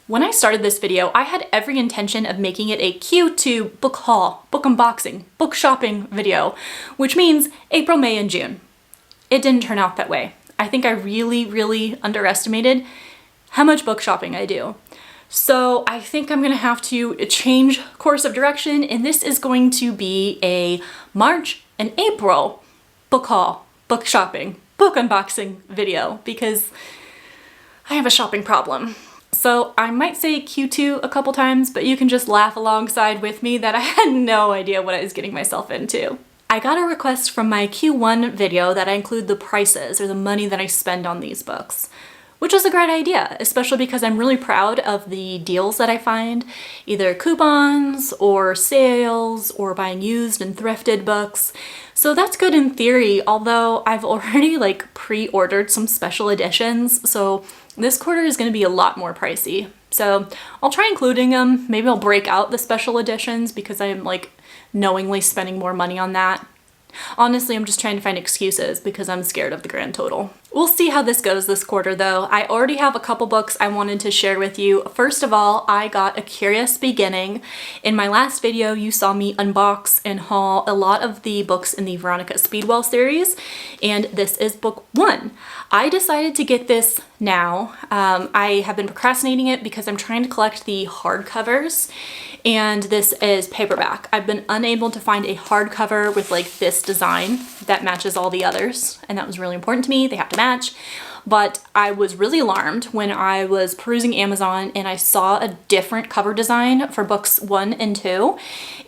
When I started this video, I had every intention of making it a Q2 book haul, book unboxing, book shopping video, which means April, May, and June. It didn't turn out that way. I think I really underestimated how much book shopping I do. So I think I'm gonna have to change course of direction, and this is going to be a March and April book haul, book shopping, book unboxing video because I have a shopping problem. So I might say Q2 a couple times, but you can just laugh alongside with me that I had no idea what I was getting myself into. I got a request from my Q1 video that I include the prices or the money that I spend on these books, which is a great idea, especially because I'm really proud of the deals that I find, either coupons or sales or buying used and thrifted books. So that's good in theory, although I've already pre-ordered some special editions, so this quarter is going to be a lot more pricey. So I'll try including them. Maybe I'll break out the special editions because I'm knowingly spending more money on that. Honestly, I'm just trying to find excuses because I'm scared of the grand total. We'll see how this goes this quarter though. I already have a couple books I wanted to share with you. First of all, I got A Curious Beginning. In my last video, you saw me unbox and haul a lot of the books in the Veronica Speedwell series, and this is book 1. I decided to get this now. I have been procrastinating it because I'm trying to collect the hardcovers, and this is paperback. I've been unable to find a hardcover with this design that matches all the others, and that was really important to me. They have to match. But I was really alarmed when I was perusing Amazon and I saw a different cover design for books 1 and 2,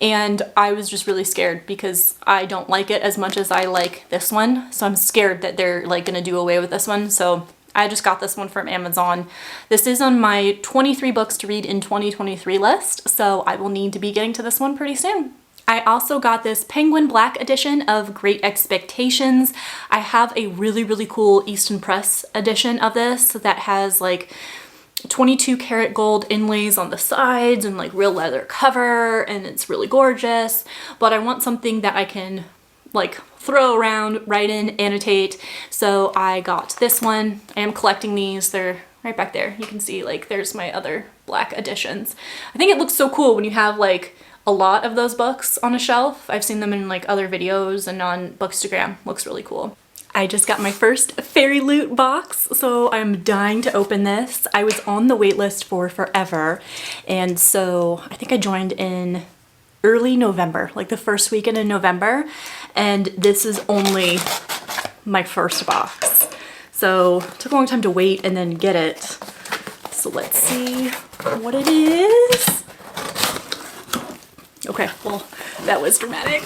and I was just really scared because I don't like it as much as I like this one. So I'm scared that they're gonna do away with this one. So I just got this one from Amazon. This is on my 23 books to read in 2023 list, so I will need to be getting to this one pretty soon. I also got this Penguin Black edition of Great Expectations. I have a really cool Easton Press edition of this that has 22 karat gold inlays on the sides and real leather cover, and it's really gorgeous. But I want something that I can throw around, write in, annotate. So I got this one. I am collecting these. They're right back there. You can see there's my other black editions. I think it looks so cool when you have a lot of those books on a shelf. I've seen them in other videos and on Bookstagram. Looks really cool. I just got my first Fairy Loot box, so I'm dying to open this. I was on the wait list for forever, and so I think I joined in early November, the first weekend in November, and this is only my first box. So it took a long time to wait and then get it. So let's see what it is. Okay, well, that was dramatic.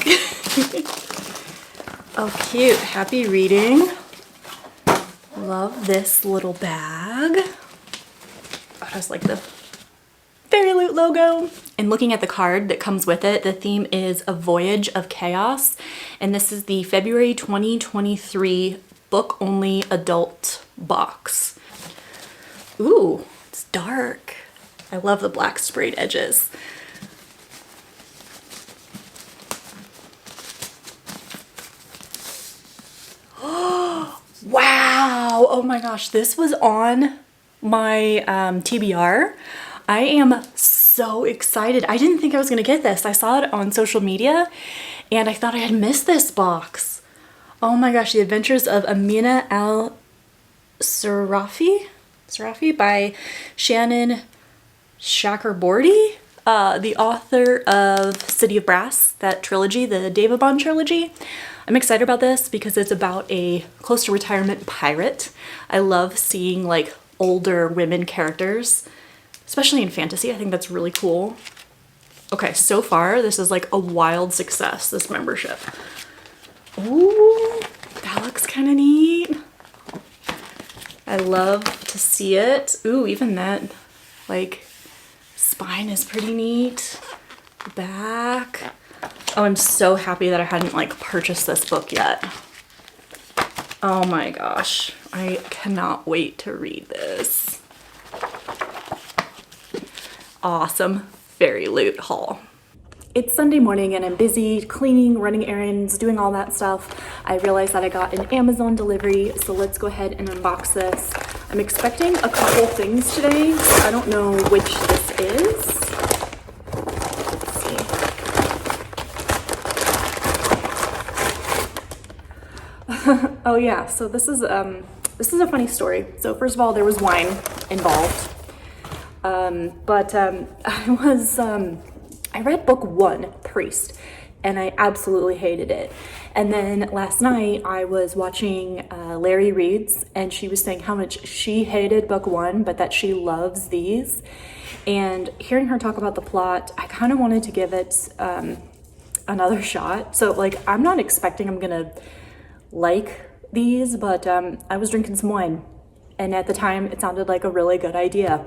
Oh, cute. Happy reading. Love this little bag. Oh, it has the Fairy Loot logo. And looking at the card that comes with it, the theme is A Voyage of Chaos. And this is the February 2023 book-only adult box. Ooh, it's dark. I love the black sprayed edges. Wow! Oh my gosh, this was on my TBR. I am so excited. I didn't think I was gonna get this. I saw it on social media and I thought I had missed this box. Oh my gosh, The Adventures of Amina al-Sarafi by Shannon Chakraborty, the author of City of Brass, that trilogy, the David Bond trilogy. I'm excited about this because it's about a close to retirement pirate. I love seeing older women characters, especially in fantasy. I think that's really cool. Okay, so far this is a wild success, this membership. Ooh, that looks kind of neat. I love to see it. Ooh, even that spine is pretty neat. The back. Oh, I'm so happy that I hadn't purchased this book yet. Oh my gosh, I cannot wait to read this. Awesome Fairy Loot haul. It's Sunday morning and I'm busy cleaning, running errands, doing all that stuff. I realized that I got an Amazon delivery, so let's go ahead and unbox this. I'm expecting a couple things today. I don't know which this is. Let's see. Oh yeah, so this is a funny story. So first of all, there was wine involved. I read book 1, Priest, and I absolutely hated it. And then last night I was watching Larry Reads, and she was saying how much she hated book 1, but that she loves these. And hearing her talk about the plot, I kind of wanted to give it another shot. So like, I'm not expecting I'm gonna like these, but I was drinking some wine. And at the time, it sounded like a really good idea.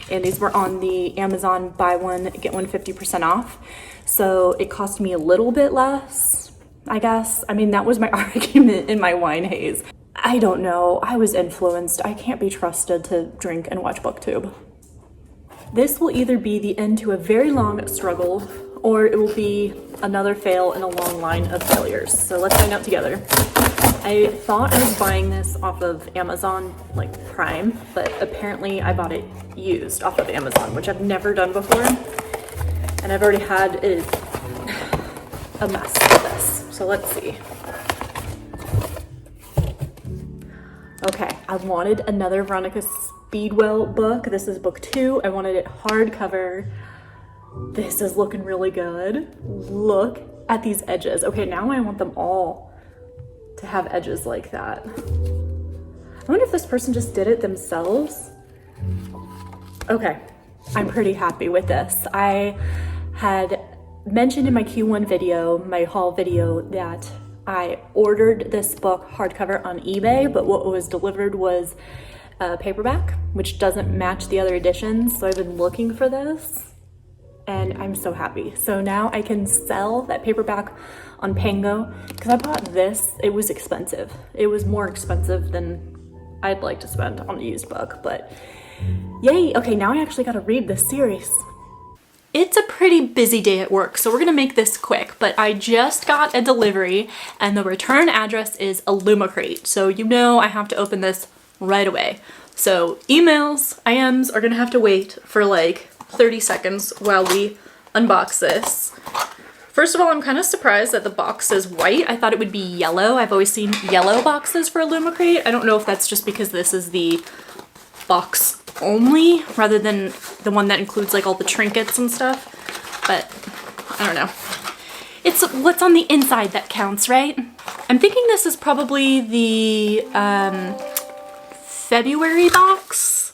And these were on the Amazon buy one, get one 50% off. So it cost me a little bit less, I guess. I mean, that was my argument in my wine haze. I don't know. I was influenced. I can't be trusted to drink and watch booktube. This will either be the end to a very long struggle, or it will be another fail in a long line of failures. So let's find out together. I thought I was buying this off of Amazon, like Prime, but apparently I bought it used off of Amazon, which I've never done before. And I've already had a mess with this. So let's see. Okay, I wanted another Veronica Speedwell book. This is book 2. I wanted it hardcover. This is looking really good. Look at these edges. Okay, now I want them all to have edges like that. I wonder if this person just did it themselves. Okay, I'm pretty happy with this. I had mentioned in my Q1 video, my haul video, that I ordered this book hardcover on eBay, but what was delivered was a paperback, which doesn't match the other editions. So I've been looking for this, and I'm so happy. So now I can sell that paperback on Pango, because I bought this. It was expensive. It was more expensive than I'd like to spend on a used book, but yay. Okay, now I actually gotta read this series. It's a pretty busy day at work, so we're gonna make this quick, but I just got a delivery and the return address is Illumicrate. So you know I have to open this right away. So emails, IMs are gonna have to wait for like 30 seconds while we unbox this. First of all, I'm kind of surprised that the box is white. I thought it would be yellow. I've always seen yellow boxes for Illumicrate. I don't know if that's just because this is the box only rather than the one that includes like all the trinkets and stuff, but I don't know. It's what's on the inside that counts, right? I'm thinking this is probably the February box.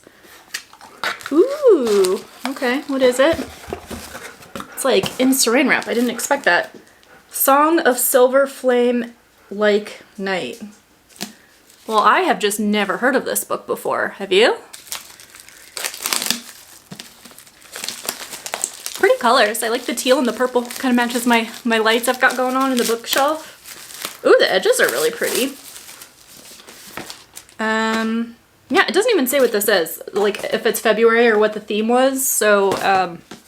Ooh, okay, what is it? It's like in saran wrap. I didn't expect that. Song of Silver Flame Like Night. Well, I have just never heard of this book before. Have you? Pretty colors. I like the teal and the purple. Kind of matches my lights I've got going on in the bookshelf. Ooh, the edges are really pretty. Yeah, it doesn't even say what this is. Like if it's February or what the theme was. So,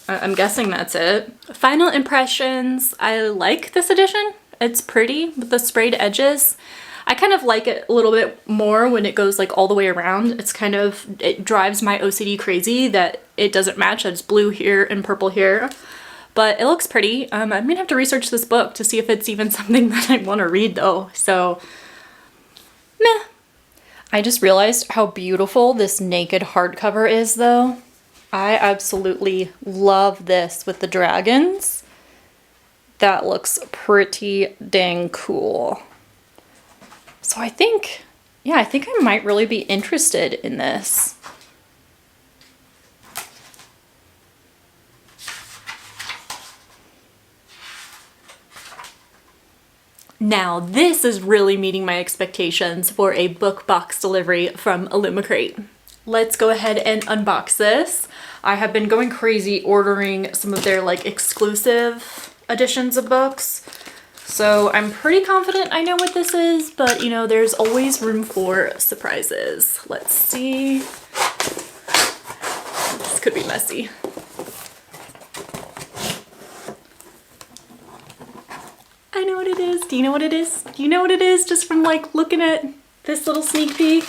I'm guessing that's it. Final impressions. I like this edition. It's pretty with the sprayed edges. I kind of like it a little bit more when it goes like all the way around. It drives my OCD crazy that it doesn't match. It's blue here and purple here, but it looks pretty. I'm gonna have to research this book to see if it's even something that I want to read though. So, meh. I just realized how beautiful this naked hardcover is though. I absolutely love this with the dragons. That looks pretty dang cool. So I think I might really be interested in this. Now this is really meeting my expectations for a book box delivery from Illumicrate. Let's go ahead and unbox this. I have been going crazy ordering some of their like exclusive editions of books. So I'm pretty confident I know what this is, but you know, there's always room for surprises. Let's see. This could be messy. I know what it is. Do you know what it is? Do you know what it is just from like looking at this little sneak peek?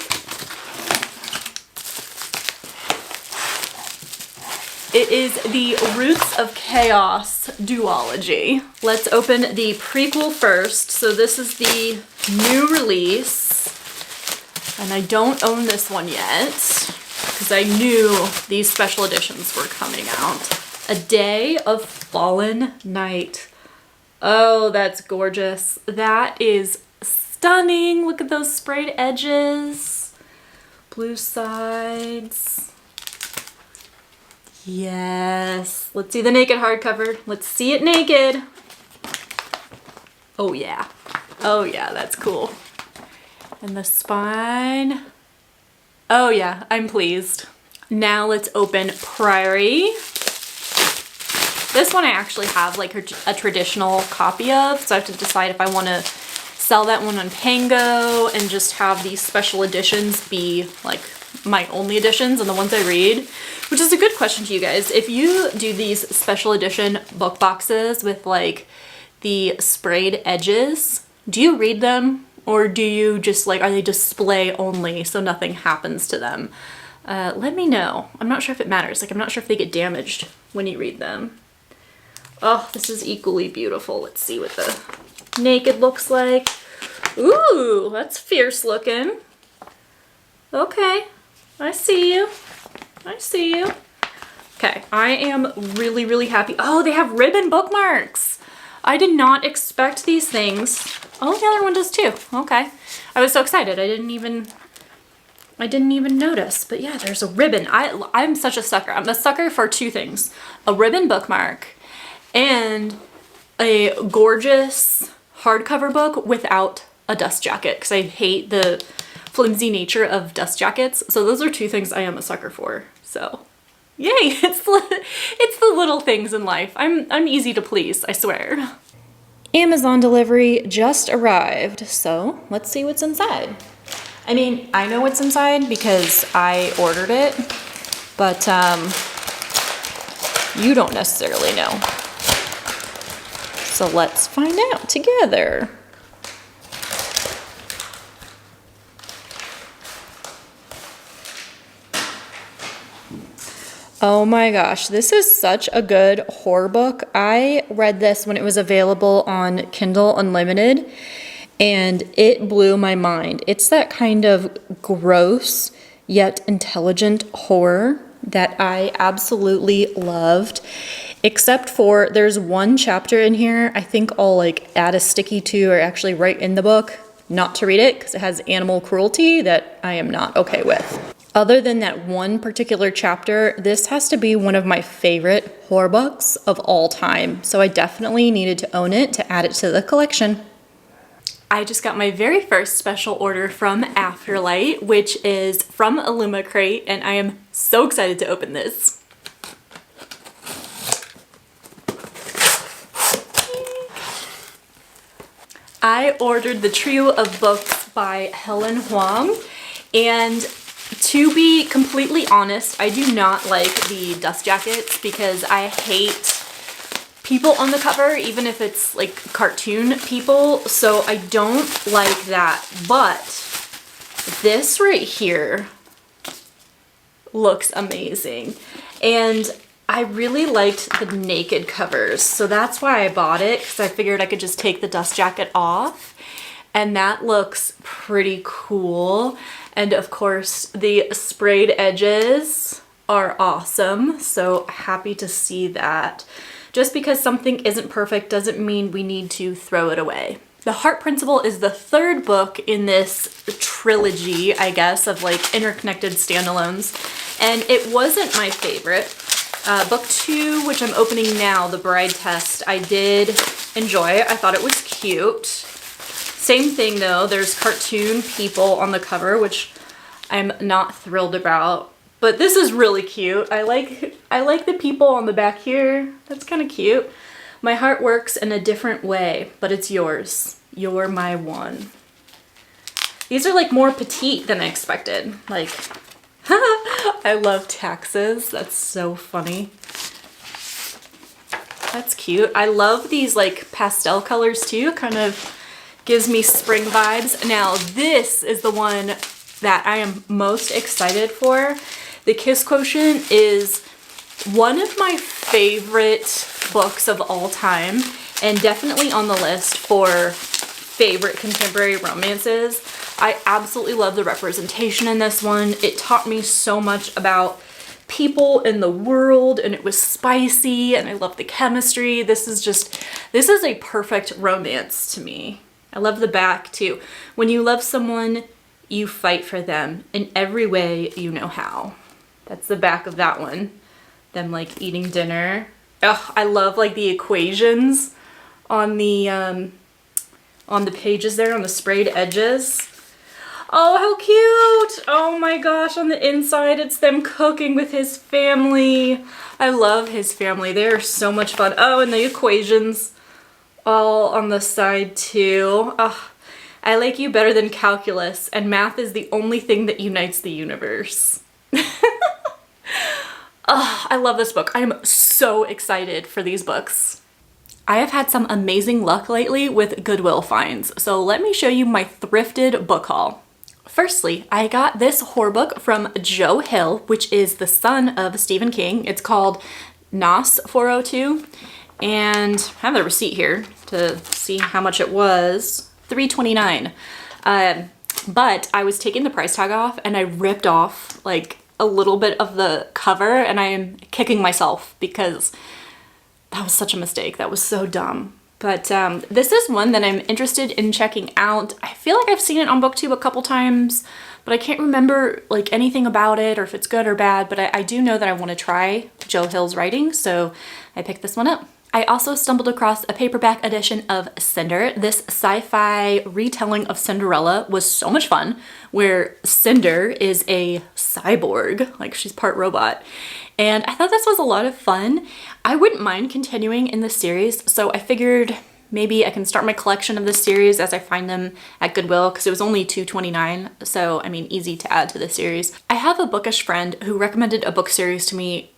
It is the Roots of Chaos duology. Let's open the prequel first. So this is the new release, and I don't own this one yet because I knew these special editions were coming out. A Day of Fallen Night. Oh, that's gorgeous. That is stunning. Look at those sprayed edges. Blue sides. Yes. Let's see the naked hardcover. Let's see it naked. Oh yeah. Oh yeah, that's cool. And the spine. Oh yeah, I'm pleased. Now let's open Priory. This one I actually have like a traditional copy of, so I have to decide if I want to sell that one on Pango and just have these special editions be like my only editions and the ones I read, which is a good question to you guys. If you do these special edition book boxes with like the sprayed edges, do you read them or do you just like, are they display only so nothing happens to them? Let me know. I'm not sure if it matters. Like, I'm not sure if they get damaged when you read them. Oh, this is equally beautiful. Let's see what the naked looks like. Ooh, that's fierce looking. Okay, I see you. I see you. Okay, I am really, really happy. Oh, they have ribbon bookmarks. I did not expect these things. Oh, the other one does too. Okay. I was so excited. I didn't even notice. But yeah, there's a ribbon. I'm such a sucker. I'm a sucker for two things. A ribbon bookmark and a gorgeous hardcover book without a dust jacket, because I hate the flimsy nature of dust jackets. So those are two things I am a sucker for. So yay, it's the little things in life. I'm easy to please, I swear. Amazon delivery just arrived, so let's see what's inside. I mean, I know what's inside because I ordered it, but you don't necessarily know. So let's find out together. Oh my gosh, this is such a good horror book. I read this when it was available on Kindle Unlimited, and it blew my mind. It's that kind of gross yet intelligent horror that I absolutely loved. Except for there's one chapter in here I think I'll like add a sticky to, or actually write in the book not to read it because it has animal cruelty that I am not okay with. Other than that one particular chapter, this has to be one of my favorite horror books of all time. So I definitely needed to own it to add it to the collection. I just got my very first special order from Afterlight, which is from Illumicrate, and I am so excited to open this. I ordered the trio of books by Helen Huang, and to be completely honest, I do not like the dust jackets because I hate people on the cover, even if it's like cartoon people, so I don't like that. But this right here looks amazing, and I really liked the naked covers, so that's why I bought it, because I figured I could just take the dust jacket off, and that looks pretty cool. And of course the sprayed edges are awesome, so happy to see that. Just because something isn't perfect doesn't mean we need to throw it away. The Heart Principle is the third book in this trilogy, I guess, of like interconnected standalones, and it wasn't my favorite. Book 2, which I'm opening now, The Bride Test, I did enjoy. I thought it was cute. Same thing though, there's cartoon people on the cover, which I'm not thrilled about. But this is really cute. I like the people on the back here. That's kind of cute. My heart works in a different way, but it's yours. You're my one. These are like more petite than I expected. Like, I love taxes. That's so funny. That's cute. I love these like pastel colors too. Kind of gives me spring vibes. Now this is the one that I am most excited for. The Kiss Quotient is One of my favorite books of all time, and definitely on the list for favorite contemporary romances. I absolutely love the representation in this one. It taught me so much about people in the world, and it was spicy, and I love the chemistry. This is a perfect romance to me. I love the back too. When you love someone, you fight for them in every way you know how. That's the back of that one. Them like eating dinner. Oh, I love like the equations on the pages there, on the sprayed edges. Oh, how cute! Oh my gosh, on the inside it's them cooking with his family. I love his family. They are so much fun. Oh, and the equations all on the side too. Oh, I like you better than calculus, and math is the only thing that unites the universe. Oh, I love this book. I am so excited for these books. I have had some amazing luck lately with Goodwill finds, so let me show you my thrifted book haul. Firstly, I got this horror book from Joe Hill, which is the son of Stephen King. It's called Nos 402, and I have the receipt here to see how much it was. $3.29. But I was taking the price tag off and I ripped off like a little bit of the cover, and I am kicking myself because that was such a mistake. That was so dumb. But this is one that I'm interested in checking out. I feel like I've seen it on BookTube a couple times, but I can't remember like anything about it or if it's good or bad, but I do know that I want to try Joe Hill's writing, so I picked this one up. I also stumbled across a paperback edition of Cinder. This sci-fi retelling of Cinderella was so much fun, where Cinder is a cyborg, like she's part robot. And I thought this was a lot of fun. I wouldn't mind continuing in this series, so I figured maybe I can start my collection of this series as I find them at Goodwill, because it was only $2.29, so I mean, easy to add to the series. I have a bookish friend who recommended a book series to me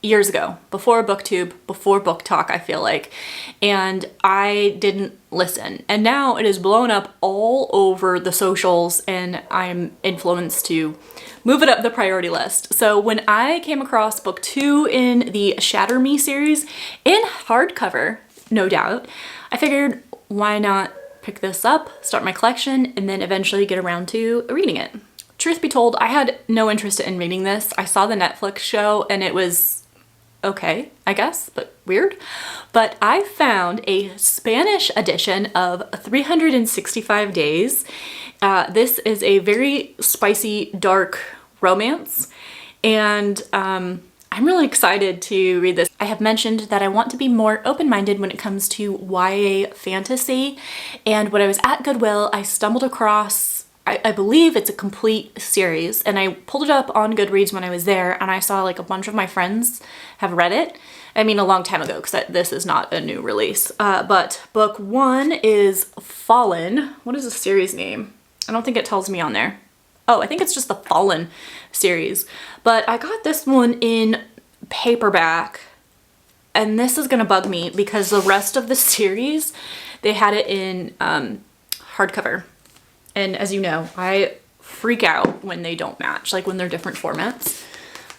years ago, before BookTube, before Book Talk, I feel like, and I didn't listen. And now it is blown up all over the socials, and I'm influenced to move it up the priority list. So when I came across book 2 in the Shatter Me series, in hardcover, no doubt, I figured why not pick this up, start my collection, and then eventually get around to reading it. Truth be told, I had no interest in reading this. I saw the Netflix show and it was okay, I guess, but weird. But I found a Spanish edition of 365 Days. This is a very spicy, dark romance, and I'm really excited to read this. I have mentioned that I want to be more open-minded when it comes to YA fantasy, and when I was at Goodwill, I stumbled across, I believe it's a complete series, and I pulled it up on GoodReads when I was there, and I saw like a bunch of my friends have read it. I mean, a long time ago, because this is not a new release. But book 1 is Fallen. What is the series name? I don't think it tells me on there. Oh, I think it's just the Fallen series. But I got this one in paperback, and this is gonna bug me because the rest of the series, they had it in hardcover. And as you know, I freak out when they don't match, like when they're different formats,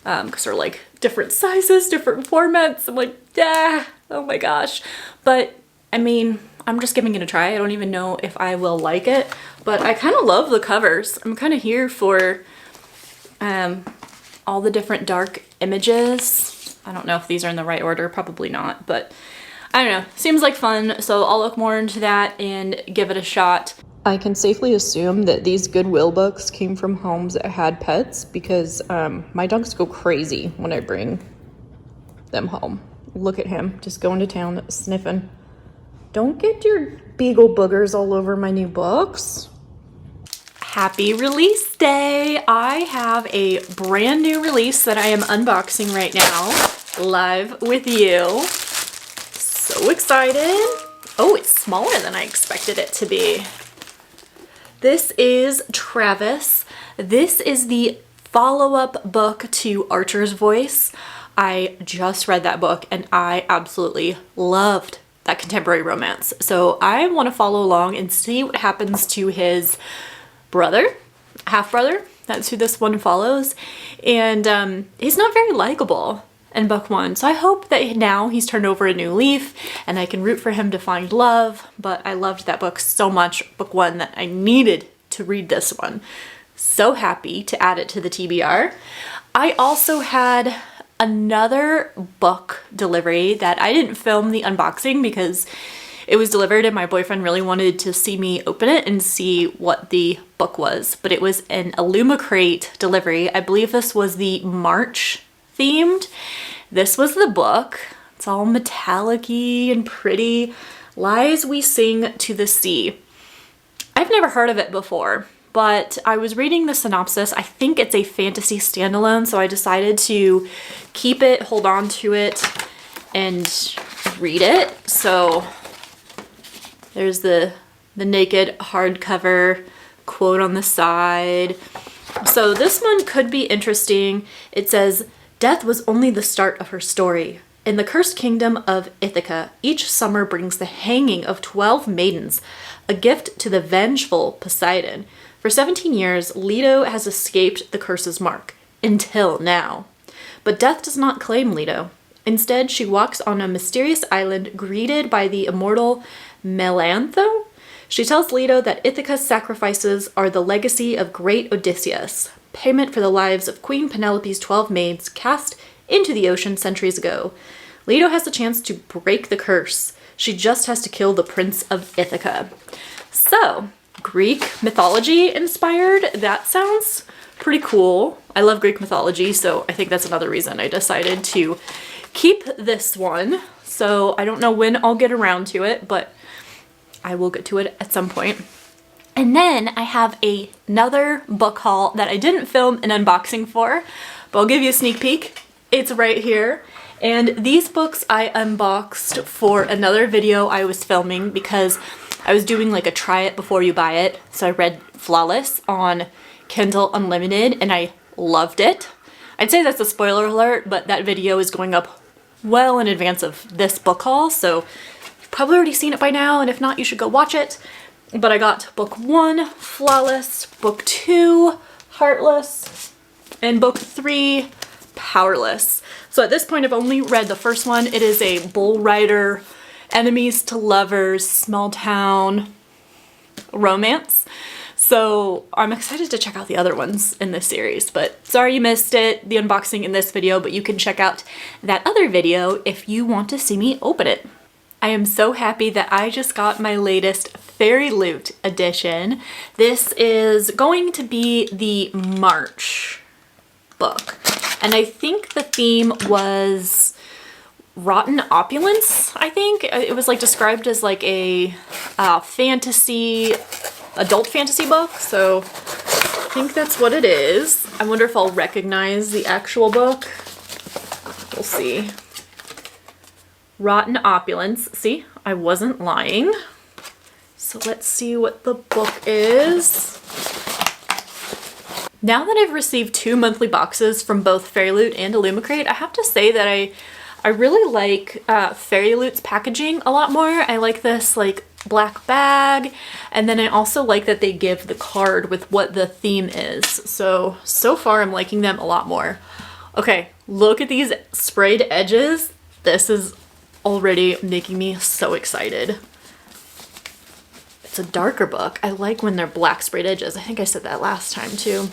because they're like different sizes, different formats. I'm like, yeah, oh my gosh. But I mean, I'm just giving it a try. I don't even know if I will like it, but I kind of love the covers. I'm kind of here for all the different dark images. I don't know if these are in the right order, probably not, but I don't know. Seems like fun, so I'll look more into that and give it a shot. I can safely assume that these Goodwill books came from homes that had pets, because my dogs go crazy when I bring them home. Look at him, just going to town sniffing. Don't get your beagle boogers all over my new books. Happy release day! I have a brand new release that I am unboxing right now, live with you. So excited. Oh, it's smaller than I expected it to be. This is Travis. This is the follow-up book to Archer's Voice. I just read that book and I absolutely loved that contemporary romance. So I want to follow along and see what happens to his brother, half-brother. That's who this one follows. And he's not very likable. in book one. So I hope that now he's turned over a new leaf and I can root for him to find love. But I loved that book so much, book one, that I needed to read this one. So happy to add it to the TBR. I also had another book delivery that I didn't film the unboxing because it was delivered and my boyfriend really wanted to see me open it and see what the book was. But it was an Illumicrate delivery. I believe this was the March themed. This was the book. It's all metallic-y and pretty. Lies We Sing to the Sea. I've never heard of it before, but I was reading the synopsis. I think it's a fantasy standalone, so I decided to keep it, hold on to it, and read it. So there's the naked hardcover quote on the side. So this one could be interesting. It says, "Death was only the start of her story. In the cursed kingdom of Ithaca, each summer brings the hanging of 12 maidens, a gift to the vengeful Poseidon. For 17 years, Leto has escaped the curse's mark, until now. But death does not claim Leto. Instead, she walks on a mysterious island greeted by the immortal Melantho. She tells Leto that Ithaca's sacrifices are the legacy of great Odysseus, payment for the lives of Queen Penelope's 12 maids cast into the ocean centuries ago. Leto has the chance to break the curse. She just has to kill the Prince of Ithaca." So, Greek mythology inspired. That sounds pretty cool. I love Greek mythology, so I think that's another reason I decided to keep this one. So I don't know when I'll get around to it, but I will get to it at some point. And then I have another book haul that I didn't film an unboxing for, but I'll give you a sneak peek. It's right here. And these books I unboxed for another video I was filming because I was doing like a try it before you buy it. So I read Flawless on Kindle Unlimited and I loved it. I'd say that's a spoiler alert, but that video is going up well in advance of this book haul, so you've probably already seen it by now, and if not, you should go watch it. But I got book one, Flawless, book two, Heartless, and book three, Powerless. So at this point, I've only read the first one. It is a bull rider, enemies to lovers, small town romance. So I'm excited to check out the other ones in this series, but sorry you missed it, the unboxing in this video, but you can check out that other video if you want to see me open it. I am so happy that I just got my latest Fairy Loot edition. This is going to be the March book, and I think the theme was rotten opulence. I think it was like described as like a adult fantasy book, so I think that's what it is. I wonder if I'll recognize the actual book. We'll see. Rotten Opulence. See, I wasn't lying. So let's see what the book is. Now that I've received 2 monthly boxes from both Fairy Loot and Illumicrate, I have to say that I really like Fairy Loot's packaging a lot more. I like this like black bag, and then I also like that they give the card with what the theme is. So far I'm liking them a lot more. Okay, look at these sprayed edges. This is already making me so excited. It's a darker book. I like when they're black sprayed edges. I think I said that last time too.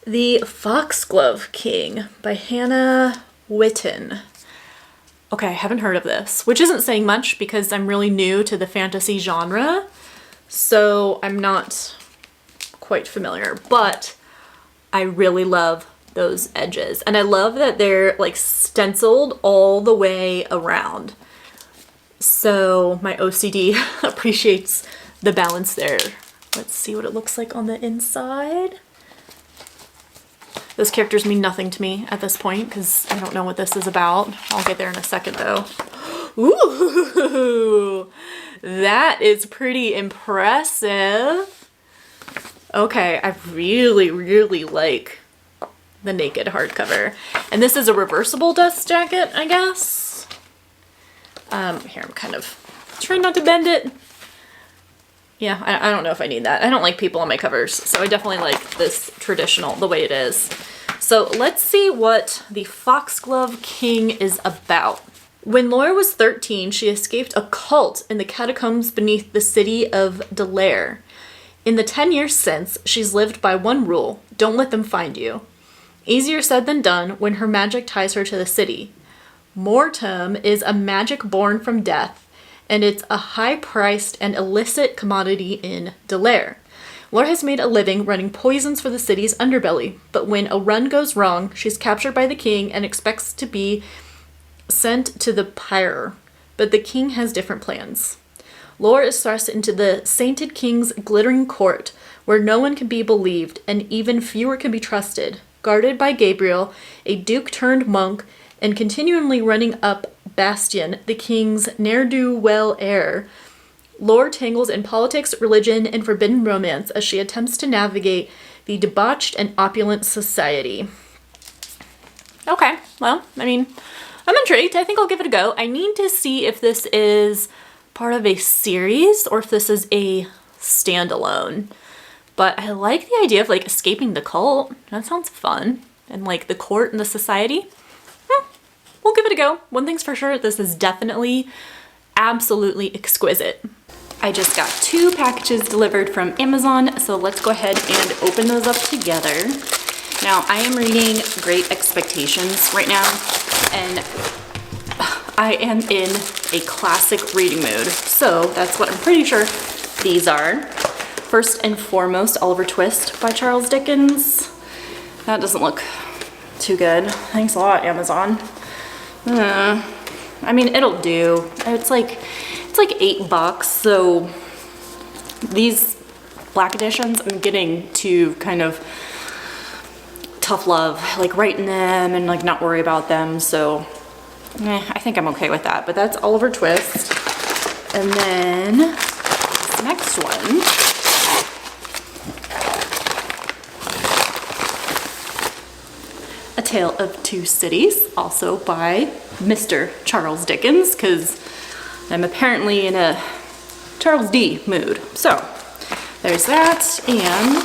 The Foxglove King by Hannah Witten. Okay, I haven't heard of this, which isn't saying much because I'm really new to the fantasy genre, so I'm not quite familiar, but I really love those edges. And I love that they're like stenciled all the way around. So my OCD appreciates the balance there. Let's see what it looks like on the inside. Those characters mean nothing to me at this point because I don't know what this is about. I'll get there in a second though. Ooh, that is pretty impressive. Okay, I really, really like the naked hardcover. And this is a reversible dust jacket, I guess. Here, I'm kind of trying not to bend it. Yeah, I don't know if I need that. I don't like people on my covers, so I definitely like this traditional, the way it is. So let's see what the Foxglove King is about. When Laura was 13, she escaped a cult in the catacombs beneath the city of Delaire. In the 10 years since, she's lived by one rule: don't let them find you. Easier said than done when her magic ties her to the city. Mortem is a magic born from death, and it's a high-priced and illicit commodity in Delaire. Laura has made a living running poisons for the city's underbelly, but when a run goes wrong, she's captured by the king and expects to be sent to the pyre. But the king has different plans. Laura is thrust into the sainted king's glittering court, where no one can be believed and even fewer can be trusted. Guarded by Gabriel, a duke-turned-monk, and continually running up Bastion, the king's ne'er-do-well heir, Laura tangles in politics, religion, and forbidden romance as she attempts to navigate the debauched and opulent society. Okay, well, I mean, I'm intrigued. I think I'll give it a go. I need to see if this is part of a series or if this is a standalone. But I like the idea of like escaping the cult. That sounds fun. And like the court and the society. We'll give it a go. One thing's for sure, this is definitely absolutely exquisite. I just got 2 packages delivered from Amazon, so let's go ahead and open those up together. Now, I am reading Great Expectations right now, and I am in a classic reading mood. So that's what I'm pretty sure these are. First and foremost, Oliver Twist by Charles Dickens. That doesn't look too good. Thanks a lot, Amazon. I mean, it'll do. It's like $8, so these black editions, I'm getting to kind of tough love, like writing them and like not worry about them, so I think I'm okay with that. But that's Oliver Twist. And then this next one, A Tale of Two Cities, also by Mr. Charles Dickens, because I'm apparently in a Charles D mood. So there's that, and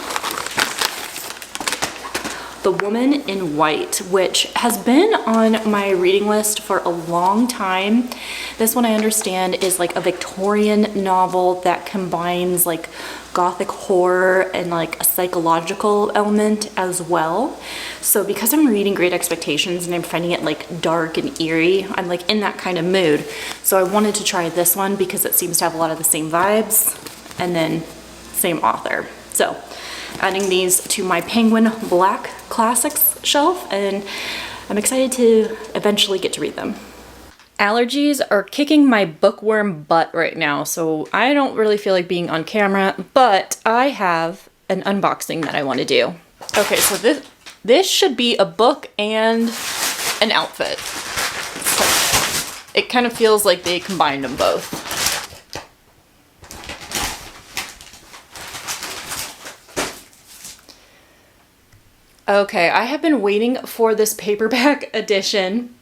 The Woman in White, which has been on my reading list for a long time. This one, I understand, is like a Victorian novel that combines like gothic horror and like a psychological element as well. So because I'm reading Great Expectations and I'm finding it like dark and eerie, I'm like in that kind of mood. So I wanted to try this one because it seems to have a lot of the same vibes and then same author. So adding these to my Penguin Black Classics shelf, and I'm excited to eventually get to read them. Allergies are kicking my bookworm butt right now, so I don't really feel like being on camera, but I have an unboxing that I want to do. Okay, so this should be a book and an outfit. So it kind of feels like they combined them both. Okay, I have been waiting for this paperback edition.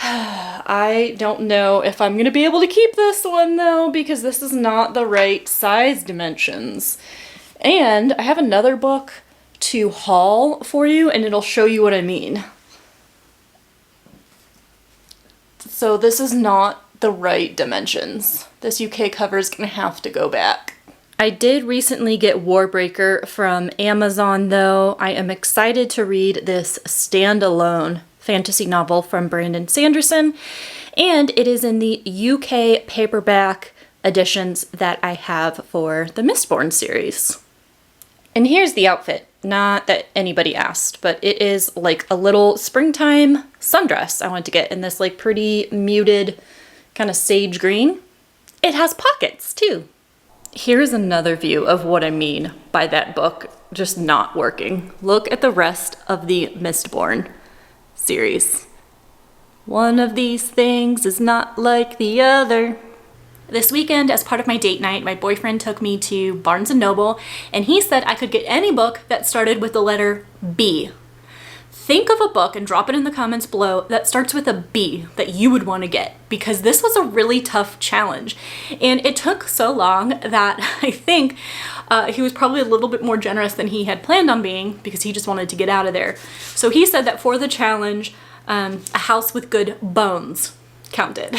I don't know if I'm gonna be able to keep this one though, because this is not the right size dimensions. And I have another book to haul for you, and it'll show you what I mean. So this is not the right dimensions. This UK cover is gonna have to go back. I did recently get Warbreaker from Amazon though. I am excited to read this standalone fantasy novel from Brandon Sanderson, and it is in the UK paperback editions that I have for the Mistborn series. And here's the outfit. Not that anybody asked, but it is like a little springtime sundress I want to get in this like pretty muted kind of sage green. It has pockets too. Here's another view of what I mean by that book just not working. Look at the rest of the Mistborn series. One of these things is not like the other. This weekend, as part of my date night, my boyfriend took me to Barnes & Noble, and he said I could get any book that started with the letter B. think of a book and drop it in the comments below that starts with a B that you would want to get, because this was a really tough challenge. And it took so long that I think he was probably a little bit more generous than he had planned on being, because he just wanted to get out of there. So he said that for the challenge, A House with Good Bones counted.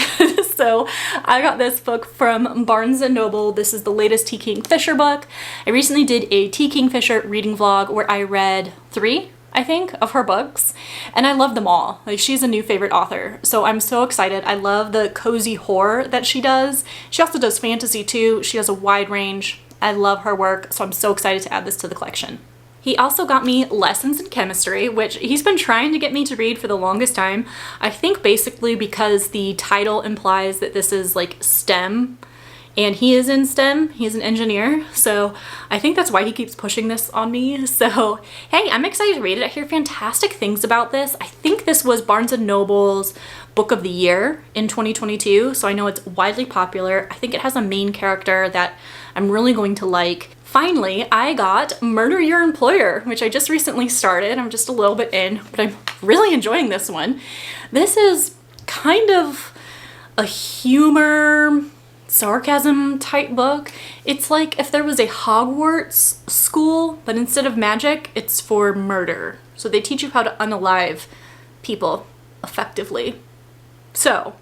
So I got this book from Barnes & Noble. This is the latest T. Kingfisher book. I recently did a T. Kingfisher reading vlog where I read 3, I think, of her books, and I love them all. Like, she's a new favorite author, so I'm so excited. I love the cozy horror that she does. She also does fantasy too. She has a wide range. I love her work, so I'm so excited to add this to the collection. He also got me Lessons in Chemistry, which he's been trying to get me to read for the longest time. I think basically because the title implies that this is like STEM, and he is in STEM, he's an engineer, so I think that's why he keeps pushing this on me. So hey, I'm excited to read it. I hear fantastic things about this. I think this was Barnes & Noble's Book of the Year in 2022, so I know it's widely popular. I think it has a main character that I'm really going to like. Finally, I got Murder Your Employer, which I just recently started. I'm just a little bit in, but I'm really enjoying this one. This is kind of a humor, sarcasm type book. It's like if there was a Hogwarts school, but instead of magic, it's for murder. So they teach you how to unalive people effectively. So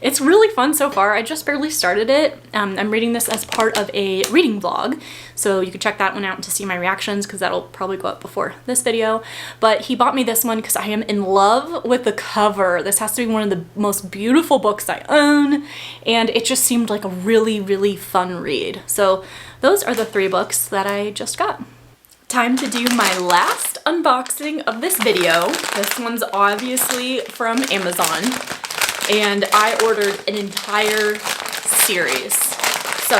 it's really fun so far. I just barely started it. I'm reading this as part of a reading vlog, so you can check that one out to see my reactions, because that'll probably go up before this video. But he bought me this one because I am in love with the cover. This has to be one of the most beautiful books I own, and it just seemed like a really, really fun read. So those are the 3 books that I just got. Time to do my last unboxing of this video. This one's obviously from Amazon, and I ordered an entire series. So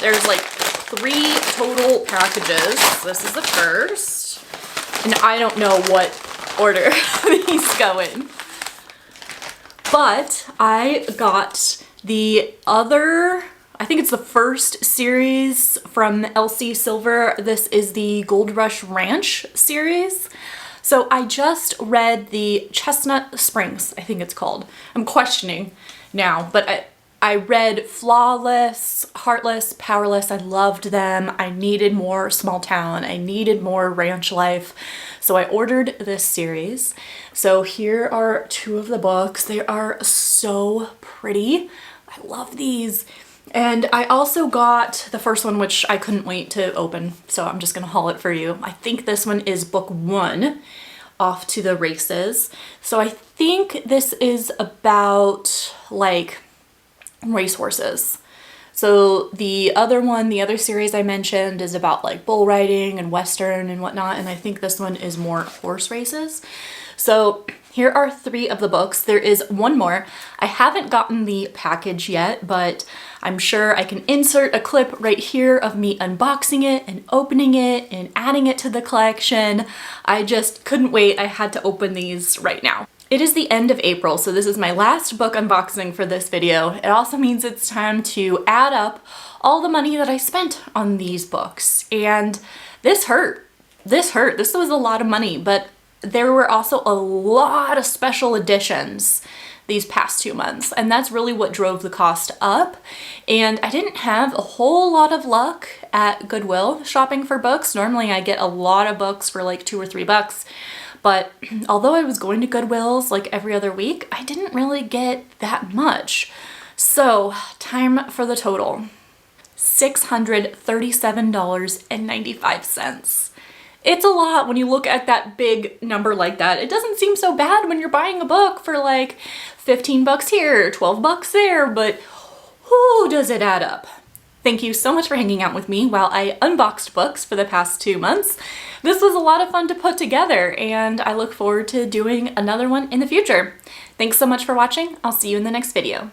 there's like 3 total packages. This is the first, and I don't know what order these go in. But I got the other, I think it's the first series from LC Silver. This is the Gold Rush Ranch series. So I just read the Chestnut Springs, I think it's called. I'm questioning now, but I read Flawless, Heartless, Powerless. I loved them. I needed more small town. I needed more ranch life. So I ordered this series. So here are 2 of the books. They are so pretty. I love these. And I also got the first one, which I couldn't wait to open, so I'm just gonna haul it for you. I think this one is book 1, Off to the Races. So I think this is about like racehorses. So the other one, the other series I mentioned, is about like bull riding and Western and whatnot, and I think this one is more horse races. So here are 3 of the books. There is 1 more. I haven't gotten the package yet, but I'm sure I can insert a clip right here of me unboxing it and opening it and adding it to the collection. I just couldn't wait. I had to open these right now. It is the end of April, so this is my last book unboxing for this video. It also means it's time to add up all the money that I spent on these books. And this hurt. This hurt. This was a lot of money, but there were also a lot of special editions these past 2 months, and that's really what drove the cost up. And I didn't have a whole lot of luck at Goodwill shopping for books. Normally I get a lot of books for like $2 or $3, but although I was going to Goodwill's like every other week, I didn't really get that much. So time for the total. $637.95. It's a lot when you look at that big number like that. It doesn't seem so bad when you're buying a book for like 15 bucks here, 12 bucks there, but whoo, does it add up. Thank you so much for hanging out with me while I unboxed books for the past 2 months. This was a lot of fun to put together, and I look forward to doing another one in the future. Thanks so much for watching. I'll see you in the next video.